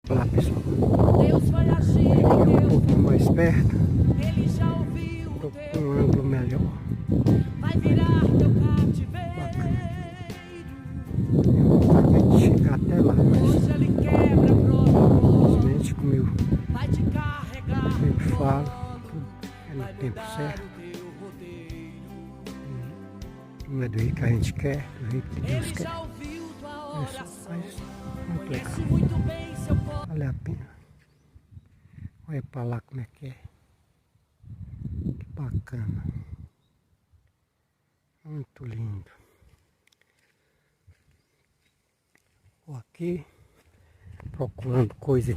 Lá, pessoal. Deus vai agir, Aqui é um Deus pouquinho mais perto. Ele já ouviu o Com teu um ângulo melhor. vai virar teu Bacana. cativeiro. Tenho vontade de chegar até lá, mas Hoje ele quebra protocolo, infelizmente como eu vai te carregar sempre no falo, colo, tudo é no vai tempo mudar certo. o teu roteiro. Não é do jeito que a gente quer, do jeito que Deus Ele quer. já ouviu tua É só, oração, mas muito conhece legal. muito bem seu corpo. Vale a pena. Olha pra lá como é que é. Que bacana. Muito lindo. Vou aqui procurando coisa